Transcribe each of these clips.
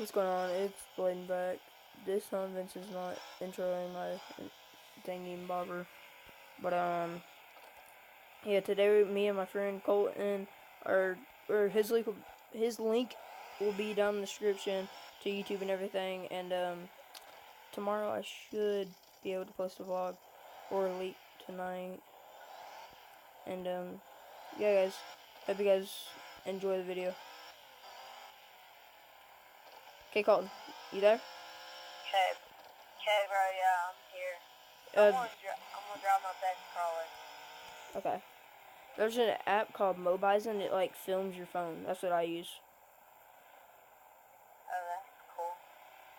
What's going on? It's Bladen back. This time Vince is not introing my thingy bobber. But yeah, today me and my friend Kolten are or his link will be down in the description to YouTube and everything. And tomorrow I should be able to post a vlog or late tonight. And yeah, guys, hope you guys enjoy the video. Okay, Colton, you there? Okay, bro, yeah, I'm here. I'm gonna drive my best crawler. Okay. There's an app called Mobizen. It like films your phone. That's what I use. Oh, that's cool.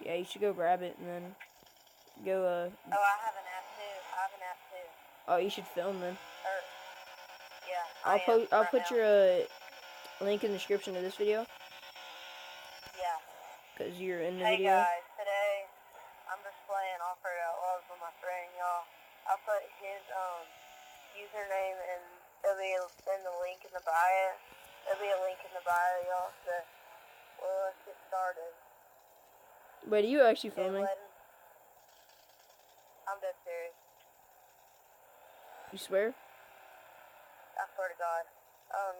Yeah, you should go grab it and then go. Oh, I have an app too. Oh, you should film then. Yeah. I'll put your link in the description of this video. Yeah. Cause you're in the hey video. Hey guys, today I'm just playing offroad outlaws with my friend, y'all. I'll put his username and it'll be in the link in the bio. There'll be a link in the bio, y'all. So, well, let's get started. Wait, are you actually filming? I'm dead serious. You swear? I swear to God.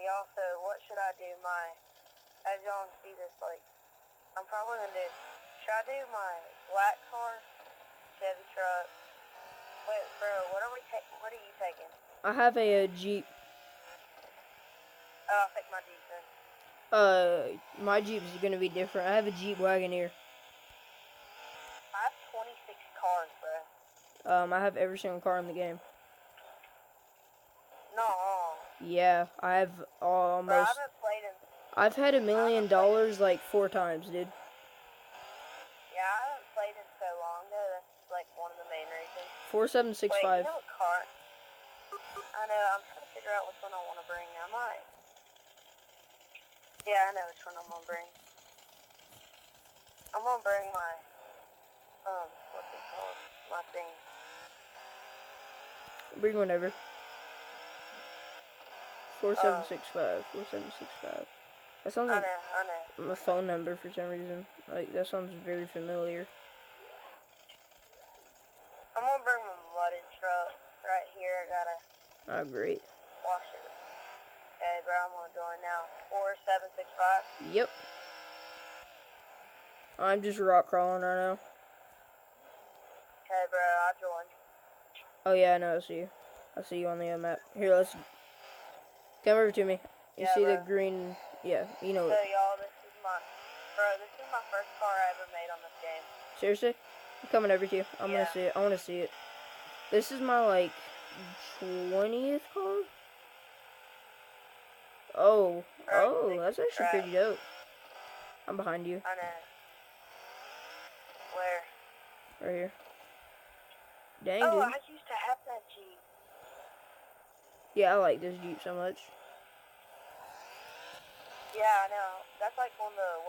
Y'all, so what should I do? As y'all see this, like, I'm probably gonna do, should I do my black car, Chevy truck? Wait, bro, what are you taking? I have a Jeep. Oh, I'll take my Jeep then. My Jeep's gonna be different. I have a Jeep Wagoneer. I have 26 cars, bro. I have every single car in the game. No. Yeah, I have almost. Bro, I haven't played in. I've had $1 million like 4 times, dude. Yeah, I haven't played in so long, though. That's like one of the main reasons. 4765. Wait, you know what car? I know, I'm trying to figure out which one I want to bring. I might. Yeah, I know which one I'm gonna bring. I'm gonna bring my, what's it called? My thing. Bring whatever. 4765. 4765. That sounds like I know. my phone number for some reason. Like, that sounds very familiar. I'm gonna bring my mudded truck right here. I gotta. Oh, great. Wash it. Okay, bro, I'm gonna join now. 4765. Yep. I'm just rock crawling right now. Okay, bro, I'll join. Oh, yeah, I know. I see you. I see you on the map. Here, let's come over to me. You see bro. the green? Yeah, you know So, it. y'all, this is my first car I ever made on this game. Seriously? I'm coming over to you. I'm gonna see it. I wanna see it. This is my, like, 20th car? Oh. Oh, that's actually pretty dope. I'm behind you. I know. Where? Right here. Dang, dude. dude. I used to have that Jeep. Yeah, I like this Jeep so much. Yeah, I know. That's like on the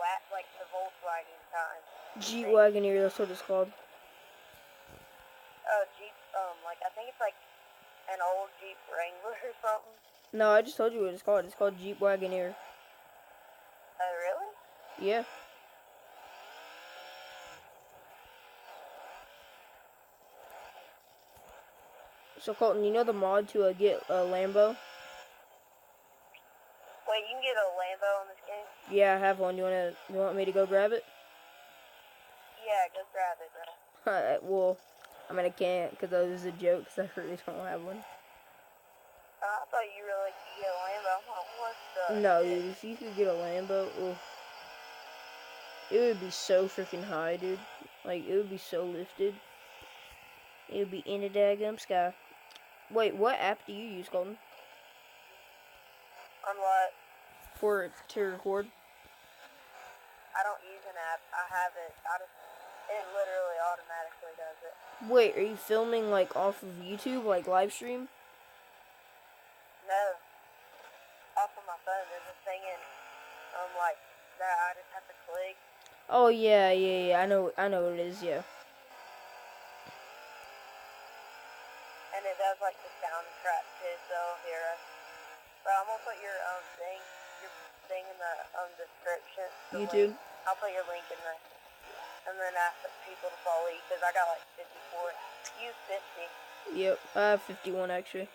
Volkswagen time. Jeep Wagoneer, that's what it's called. Oh, Jeep, like, I think it's like an old Jeep Wrangler or something. No, I just told you what it's called. It's called Jeep Wagoneer. Oh, really? Yeah. So, Colton, you know the mod to get a Lambo? Wait, you can get a Lambo in this game? Yeah, I have one. You want me to go grab it? Yeah, go grab it, bro. Well, I mean, I can't because that was a joke because I really don't have one. I thought you really could get a Lambo. I'm like, what the No, shit? dude, if you could get a Lambo, it would be so freaking high, dude. Like, it would be so lifted. It would be in the daggum sky. Wait, what app do you use, Colton? On what? To record? I don't use an app. I have it. It literally automatically does it. Wait, are you filming, like, off of YouTube, like, live stream? No. Off of my phone. There's a thing like, that I just have to click. Oh, yeah, I know what it is, yeah. And it does, like, the soundtrack, too, so here. But I'm gonna put your thing in the description. YouTube? I'll put your link in the, and then ask the people to follow you, because I got like 54. You 50. Yep, I have 51 actually.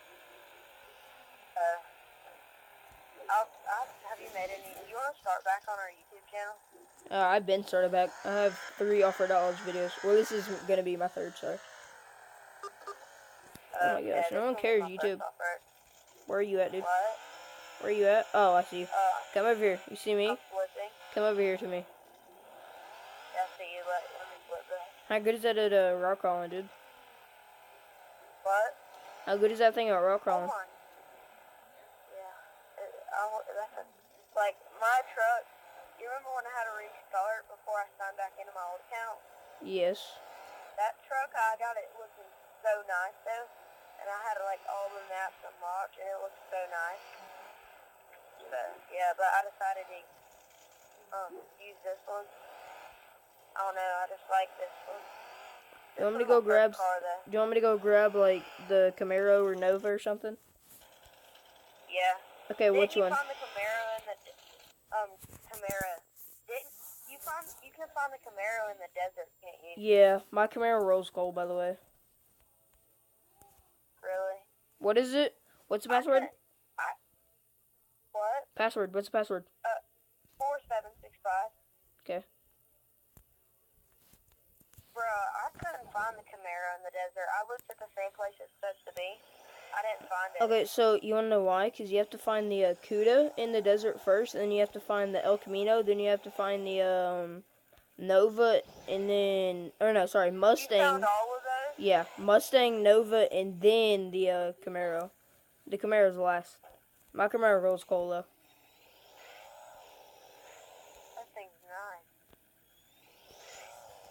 Have you made any, do you want to start back on our YouTube channel? I've been started back. I have 3 offroad outlaws videos. Well, this is gonna be my 3rd, sorry. Oh my gosh, no one cares, YouTube. Where are you at, dude? What? Where are you at? Oh, I see you. Come over here. You see me? I'm flipping. Come over here to me. Yeah, I see you. Let me flip that. How good is that at rock crawling, dude? What? How good is that thing at rock crawling? Oh my. Yeah. Like, my truck, you remember when I had to restart before I signed back into my old account? Yes. That truck, I got it looking so nice, though. And I had, like, all the maps unlocked, and it looked so nice. So, yeah, but I decided to use this one. I don't know, I just like this one. Do you want me to go grab? Do you want me to go grab like the Camaro or Nova or something? Yeah. Okay, which one? Didn't you find the Camaro in the Camaro? You can find the Camaro in the desert, can't you? Yeah, my Camaro rolls cold, by the way. Really? What is it? What's the password? What? Password. What's the password? 4765. Okay. Bro, I couldn't find the Camaro in the desert. I looked at the same place it's supposed to be. I didn't find it. Okay, so you want to know why? Because you have to find the Cuda in the desert first, and then you have to find the El Camino, then you have to find the Nova, and then... Or no, sorry, Mustang. You found all of those? Yeah, Mustang, Nova, and then the Camaro. The Camaro's last. My Camaro rolls cold, though. That thing's nice.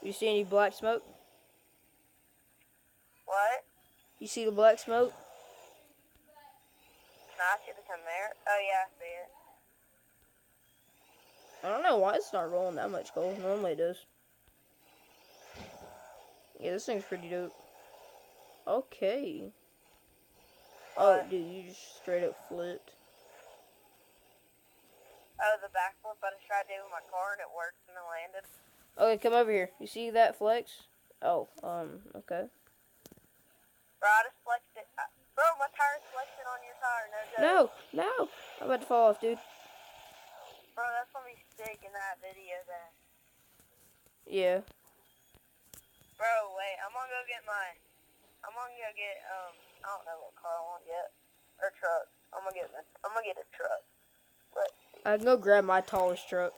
You see any black smoke? What? You see the black smoke? No, I see the Camaro. Oh, yeah, I see it. I don't know why it's not rolling that much cold. Normally it does. Yeah, this thing's pretty dope. Okay. What? Oh, dude, you just straight up flipped. Oh, the backflip I just tried to do with my car and it worked and it landed. Okay, come over here. You see that flex? Oh, okay. Bro, I just flexed it. Bro, my tire's flexing on your tire. No, no. I'm about to fall off, dude. Bro, that's gonna be sick in that video then. Yeah. Bro, wait, I don't know what car I want yet. Or truck. I'm gonna get a truck. Let's see. I can go grab my tallest truck.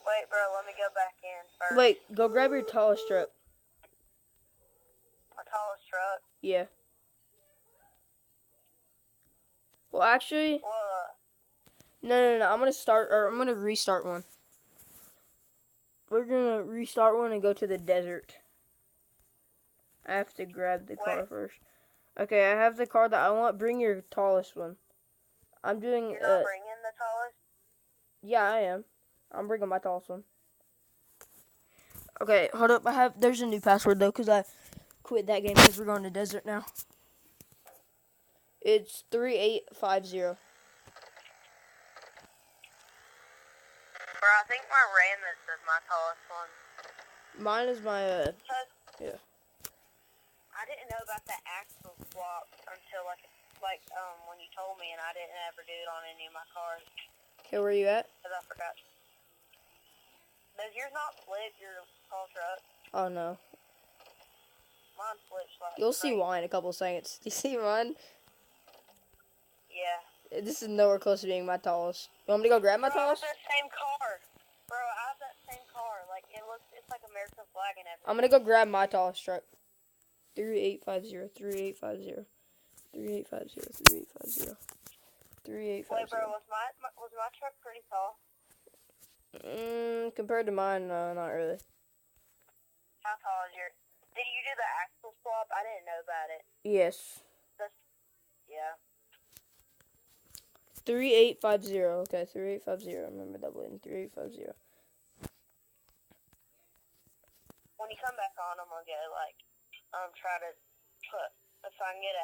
Wait, bro, let me go back in first. Wait, go grab your tallest truck. My tallest truck? Yeah. Well, actually... No. I'm gonna restart one. We're gonna restart one and go to the desert. I have to grab the car first. Okay, I have the car that I want. Bring your tallest one. I'm doing... You're not bringing the tallest? Yeah, I am. I'm bringing my tallest one. Okay, hold up. There's a new password, though, because I quit that game because we're going to desert now. It's 3850. Bro, I think my Ramus is my tallest one. Mine is my, yeah. I didn't know about that axle swap until, when you told me, and I didn't ever do it on any of my cars. Okay, where are you at? Because I forgot. Does yours not flip, your tall truck? Oh, no. Mine flips like You'll see why in a couple seconds. Do you see mine? Yeah. This is nowhere close to being my tallest. You want me to go grab my tallest? I have that same car. Bro, I have that same car. Like, it's like American flag and everything. I'm gonna go grab my tallest truck. 3850. Wait, bro, was my truck pretty tall? Compared to mine, no, not really. How tall is yours? Did you do the axle swap? I didn't know about it. Yes. Yeah. 3850. Okay, 3850. Remember that button. 3850. When you come back on, I'm gonna get try to put if I can get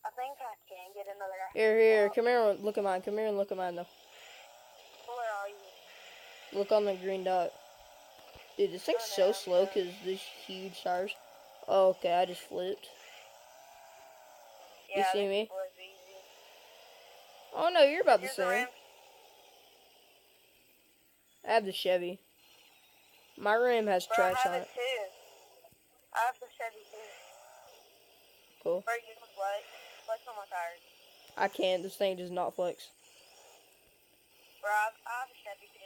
I think I can get another. Here. Come here and look at mine. Come here and look at mine, though. Where are you? Look on the green dot. Dude, this thing's so slow because these huge tires. Oh, okay, I just flipped. Yeah, You see this me? was easy. Oh no, you're about the Here's the same. rim. I have the Chevy. My rim has Bro, I tracks have on it it. too. I have the Chevy too. Cool. Bro, you can flex. Flex on my tires. I can't. This thing does not flex. Bro, I have a Chevy too.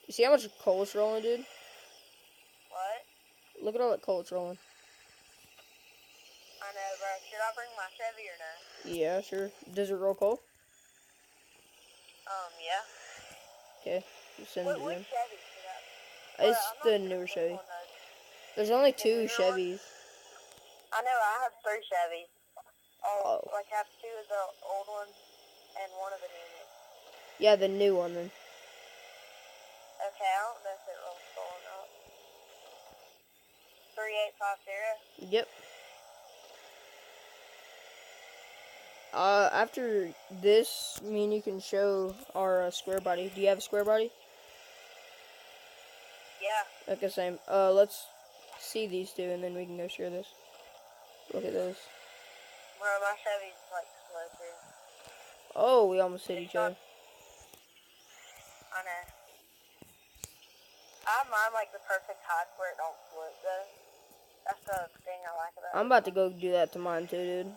You see how much coal it's rolling, dude? What? Look at all that coal it's rolling. I know, bro. Should I bring my Chevy or no? Yeah, sure. Does it roll coal? Yeah. Okay. Send it Which in. Chevy should I? But It's I'm not the sure newer if this Chevy. one does. There's only The 2 newer one? Chevys. I know, I have 3 Chevys. Oh. Like have 2 of the old ones and 1 of the new ones. Yeah, the new one then. Okay, I don't know if it rolls full or not. 3850. Yep. After this, me and you can show our square body. Do you have a square body? Yeah. Okay, same. Let's see these 2, and then we can go share this. Look at those. Bro, my Chevy's like slow too. Oh, we almost hit each other. I know. I have mine like the perfect height where it don't flip though. That's the thing I like about it. I'm about to go do that to mine too, dude.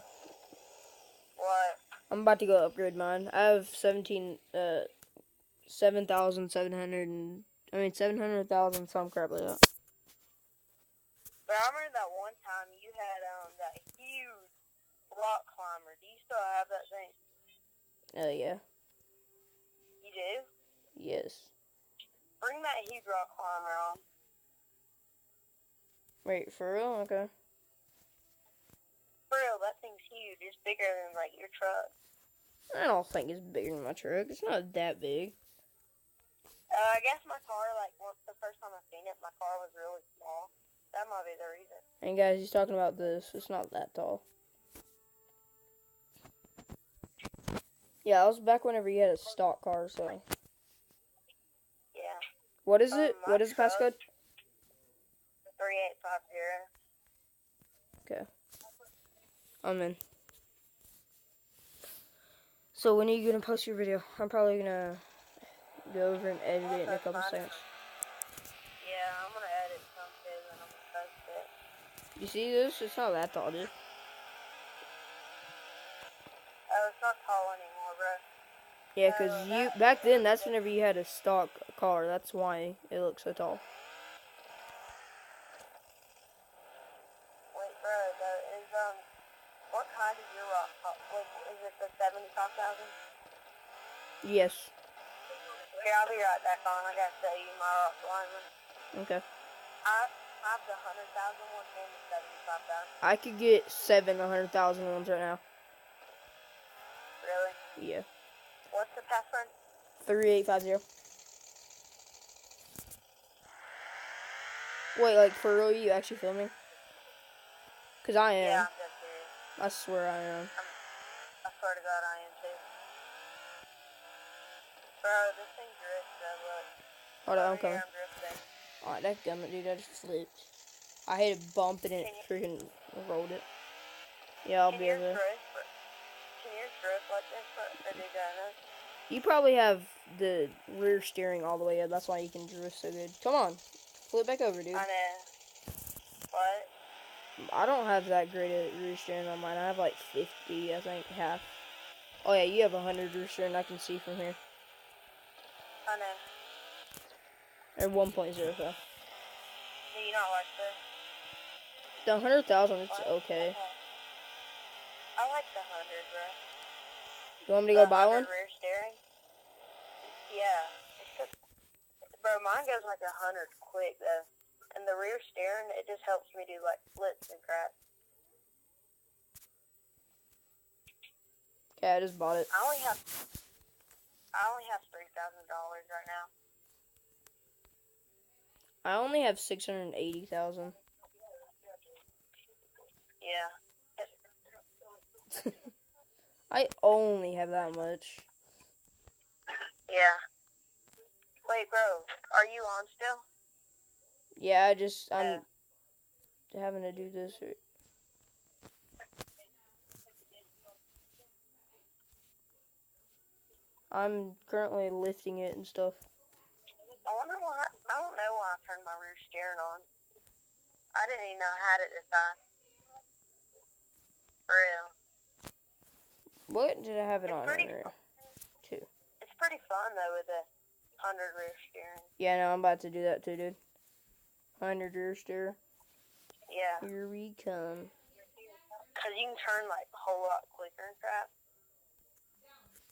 What? I'm about to go upgrade mine. I have 700,000 some crap like that. But I remember that one time you had that huge rock climber. Do you still have that thing? Yeah. You do? Yes. Bring that huge rock climber on. Wait, for real? Okay. For real, that thing's huge. It's bigger than like your truck. I don't think it's bigger than my truck. It's not that big. I guess my car, like, the first time I seen it, my car was really small. That might be the reason. And guys, he's talking about this. It's not that tall. Yeah, I was back whenever you had a stock car, so. Yeah. What is it? My What is the passcode? 3850. Okay. I'm in. So when are you gonna post your video? I'm probably gonna go over and edit it in a couple seconds. Yeah, I'm gonna edit some too and I'm gonna post it. You see this? It's not that tall, dude. Oh, it's not tall anymore, bro. Yeah, cause you back then that's whenever you had a stock car. That's why it looks so tall. Wait, bro, is what kind is your rock? Is it the 75,000? Yes. Here, I'll be right back on. I gotta show you my rock lineman. Okay. I have the 100,000 one and the 75,000. I could get 700,000 ones right now. Really? Yeah. What's the password? 3850. Wait, like for real? You actually filming? Cause I am. Yeah, I'm dead serious. I swear I am. I swear to God, I am too. Bro, this thing drifts, though, look. Hold on, I'm coming. I'm drifting. Alright, that gummit, dude, I just flipped. I hit a bump and it freaking rolled it. Yeah, I'll be over there. Can yours drift like this, or do that? You probably have the rear steering all the way up. That's why you can drift so good. Come on. Flip back over, dude. I know. What? I don't have that great a rear steering on mine. I have like 50, I think, half. Oh, yeah, you have 100 rear steering. I can see from here. I know. Or 1.0, so. Do you not like this? The 100,000, it's okay. I like the 100, bro. You want me to go buy one? Rear steering? Yeah. Bro, mine goes like 100 quick, though. And the rear steering, it just helps me do, like, flips and crap. Okay, I just bought it. I only have $3,000 right now. I only have 680,000. Yeah. I only have that much. Yeah. Wait, bro, are you on still? Yeah, No. I'm having to do this. I'm currently lifting it and stuff. I wonder why. I don't know why I turned my rear steering on. I didn't even know I had it this time. For real. What did I have it It's on pretty. there? Too. It's pretty fun though with the 100 rear steering. Yeah, no, I'm about to do that too, dude. 100 rear steer. Yeah. Here we come. Cause you can turn like a whole lot quicker and crap.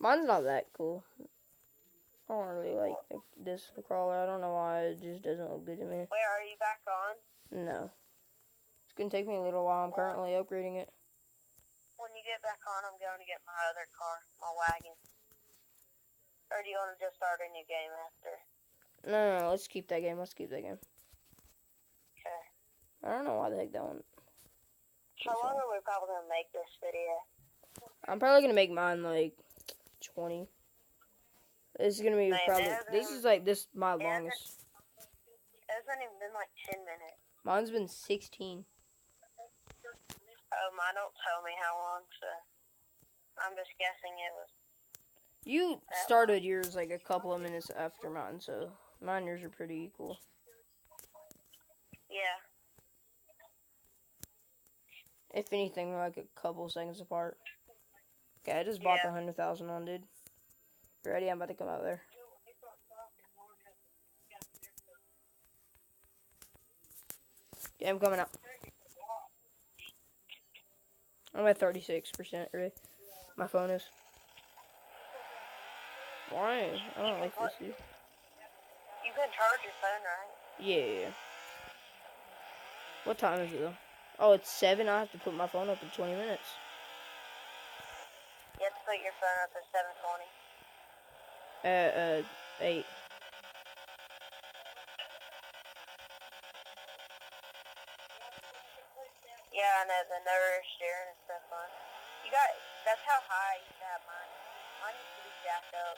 Mine's not that cool. I don't really like this crawler. I don't know why. It just doesn't look good to me. Wait, are you back on? No. It's going to take me a little while. I'm currently upgrading it. When you get back on, I'm going to get my other car, my wagon. Or do you want to just start a new game after? No. Let's keep that game. Okay. I don't know why the heck that one. How long are we probably going to make this video? I'm probably going to make mine like 20. This is going to be probably. This is like my longest. It hasn't even been like 10 minutes. Mine's been 16. Oh, mine don't tell me how long, so I'm just guessing it was. You started yours like a couple of minutes after mine, so mine and yours are pretty equal. Yeah. If anything, we're like a couple seconds apart. Okay, I just bought the 100,000 on, dude. You ready? I'm about to come out there. Yeah, I'm coming out. I'm at 36%, really. My phone is. Why? I don't like this, dude. You can charge your phone, right? Yeah. What time is it, though? Oh, it's 7. I have to put my phone up in 20 minutes. You have to put your phone up at 7:20. 8. Yeah, I know, the nerve steering and stuff on. That's how high I used to have mine. Mine used to be jacked up.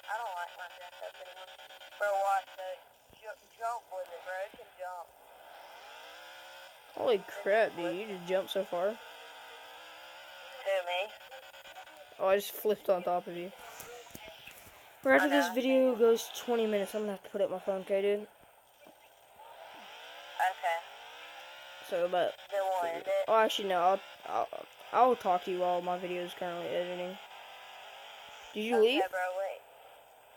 I don't like mine jacked up anymore. Bro, watch the jump with it, bro. It can jump. Holy crap, dude. You just jumped so far. Who, me? Oh, I just flipped on top of you. Right after this video goes 20 minutes, I'm gonna have to put up my phone, okay, dude? Okay. So, but... Then we'll end it. Oh, actually, no. I'll talk to you while my video is currently editing. Did you leave? Okay, bro, wait.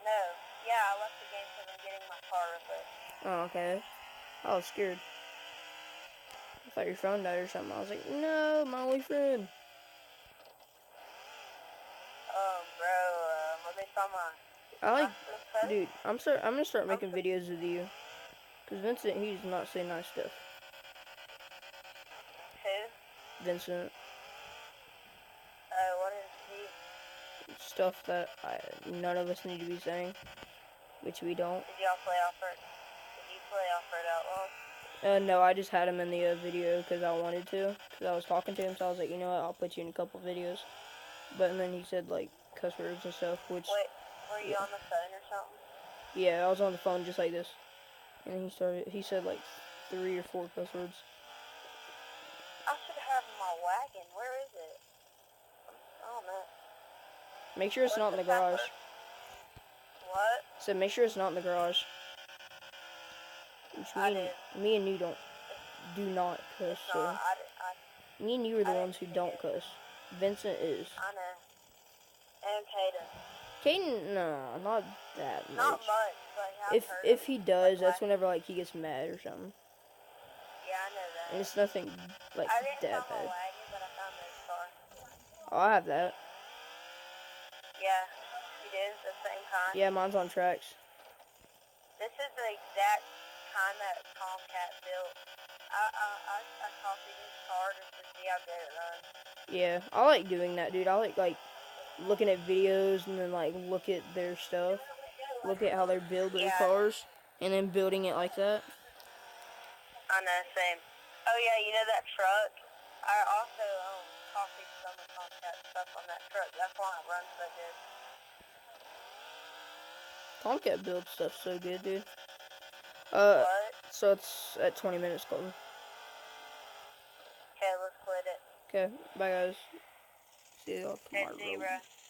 No. Yeah, I left the game because I'm getting my car repaired. Oh, okay. I was scared. I thought your phone died or something. I was like, no, my only friend. Bro, let me find my... Dude, I'm gonna start making videos with you. Cause Vincent, he's not saying nice stuff. Who? Vincent. What is he? Stuff that none of us need to be saying, which we don't. Did y'all play Offroad? Did you play Offroad Outlaws? No, I just had him in the video because I wanted to. Because I was talking to him, so I was like, you know what, I'll put you in a couple videos. But and then he said, like, cuss words and stuff, which... Wait, were you on the phone or something? Yeah, I was on the phone just like this. And he said, like, 3 or 4 cuss words. I should have my wagon. Where is it? I don't know. Make sure it's not in the garage. What? So make sure it's not in the garage. Which me and you do not cuss. So me and you are the ones who don't cuss. Vincent is. I know. And Caden, no, not that much. Not much, but if he does, that's whenever like he gets mad or something. Yeah, I know that. And it's nothing like I didn't that find bad. my wagon, but I found this car. Oh, I have that. Yeah, you did at the same time. Yeah, mine's on tracks. This is the exact kind that Tomcat built. I copied his car just to see how good it runs. Yeah, I like doing that, dude. I like looking at videos and then like look at their stuff, look at how they build their cars, and then building it like that. I know, same. Oh yeah, you know that truck? I also copied some of Tomcat stuff on that truck. That's why it runs so good. Tomcat build stuff so good, dude. What? So it's at 20 minutes, Colton. Okay, let's quit it. Okay, bye guys. See y'all Okay, see you, tomorrow. bro.